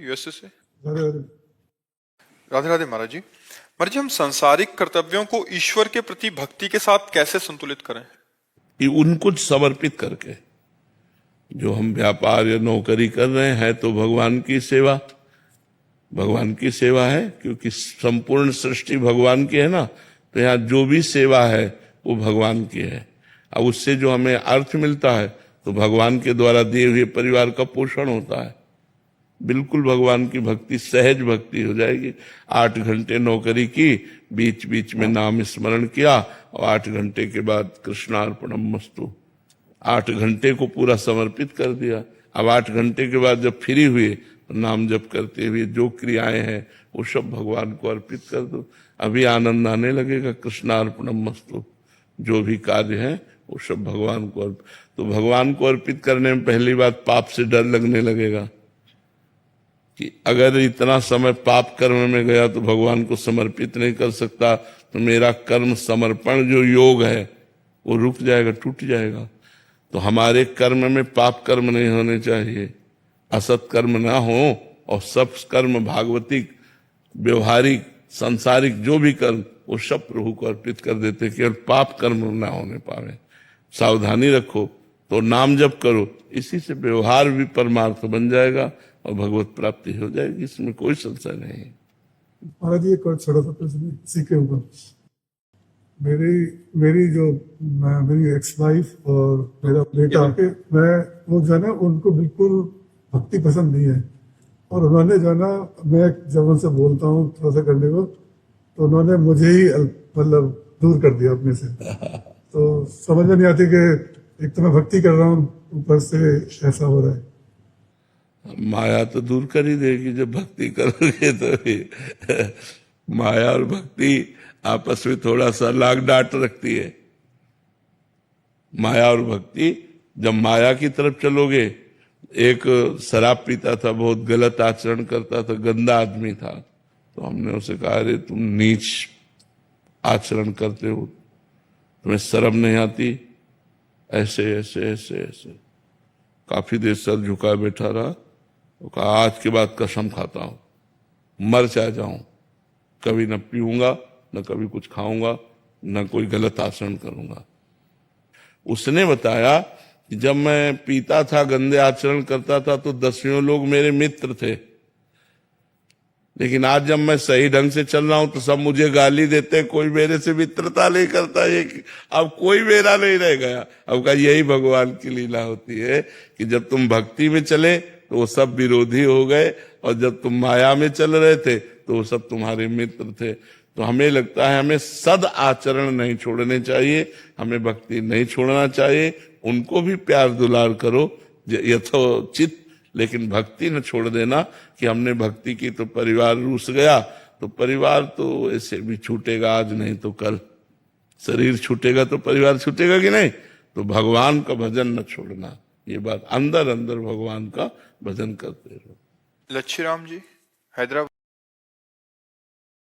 USA से। राधे राधे। राधे राधे महाराज जी। महाराज जी, हम सांसारिक कर्तव्यों को ईश्वर के प्रति भक्ति के साथ कैसे संतुलित करें? कि उनको समर्पित करके, जो हम व्यापार या नौकरी कर रहे हैं तो भगवान की सेवा, भगवान की सेवा है, क्योंकि संपूर्ण सृष्टि भगवान की है ना, तो यहाँ जो भी सेवा है वो भगवान की है। अब उससे जो हमें अर्थ मिलता है तो भगवान के द्वारा दिए हुए परिवार का पोषण होता है। बिल्कुल भगवान की भक्ति, सहज भक्ति हो जाएगी। 8 घंटे नौकरी की, बीच बीच में नाम स्मरण किया और 8 घंटे के बाद कृष्णार्पणमस्तु, 8 घंटे को पूरा समर्पित कर दिया। अब 8 घंटे के बाद जब फ्री हुए तो नाम जप करते हुए जो क्रियाएं हैं वो सब भगवान को अर्पित कर दो। अभी आनंद आने लगेगा। कृष्णार्पणमस्तु, जो भी कार्य है वो सब भगवान को तो भगवान को अर्पित करने में पहली बात पाप से डर लगने लगेगा कि अगर इतना समय पाप कर्म में गया तो भगवान को समर्पित नहीं कर सकता, तो मेरा कर्म समर्पण जो योग है वो रुक जाएगा, टूट जाएगा। तो हमारे कर्म में पाप कर्म नहीं होने चाहिए, असत कर्म ना हो, और सब कर्म भागवतिक, व्यवहारिक, सांसारिक जो भी कर्म वो सब प्रभु को अर्पित कर देते, केवल पाप कर्म ना होने पावे। सावधानी रखो, तो नाम जप करो, इसी से व्यवहार भी परमार्थ बन जाएगा और भगवत प्राप्ति हो जाएगी, इसमें कोई संशय नहीं। महाराज जी, एक और छोटा सा प्रश्न इसी के ऊपर। मेरी एक्स वाइफ और मेरा बेटा, मैं वो जो है ना, उनको बिल्कुल भक्ति पसंद नहीं है। और उन्होंने जो है ना, मैं जब उनसे बोलता हूँ थोड़ा सा करने को, तो उन्होंने मुझे ही मतलब दूर कर दिया अपने से। तो समझ में नहीं आती कि एक तो मैं भक्ति कर रहा हूँ, ऊपर से ऐसा हो रहा है। माया तो दूर कर ही देगी जब भक्ति करोगे तो। माया और भक्ति आपस में थोड़ा सा लाग डांट रखती है। माया और भक्ति, जब माया की तरफ चलोगे, एक शराब पीता था, बहुत गलत आचरण करता था, गंदा आदमी था, तो हमने उसे कहा, अरे तुम नीच आचरण करते हो, तुम्हें शर्म नहीं आती? ऐसे ऐसे ऐसे ऐसे काफी देर सर झुका बैठा रहा। वो कहा, आज के बाद कसम खाता हूं, मर चाहे जाऊं, कभी न पीऊंगा, न कभी कुछ खाऊंगा, न कोई गलत आचरण करूंगा। उसने बताया कि जब मैं पीता था, गंदे आचरण करता था, तो 10 लोग मेरे मित्र थे, लेकिन आज जब मैं सही ढंग से चल रहा हूं तो सब मुझे गाली देते, कोई मेरे से मित्रता नहीं करता। ये अब कोई मेरा नहीं रह गया। अब का यही भगवान की लीला होती है कि जब तुम भक्ति में चले तो वो सब विरोधी हो गए, और जब तुम माया में चल रहे थे तो वो सब तुम्हारे मित्र थे। तो हमें लगता है हमें सद आचरण नहीं छोड़ने चाहिए, हमें भक्ति नहीं छोड़ना चाहिए। उनको भी प्यार दुलार करो यथोचित, लेकिन भक्ति न छोड़ देना कि हमने भक्ति की तो परिवार रूस गया। तो परिवार तो ऐसे भी छूटेगा, आज नहीं तो कल। शरीर छूटेगा तो परिवार छूटेगा कि नहीं? तो भगवान का भजन न छोड़ना, ये बात, अंदर अंदर भगवान का भजन करते रहो। लच्छी राम जी, हैदराबाद।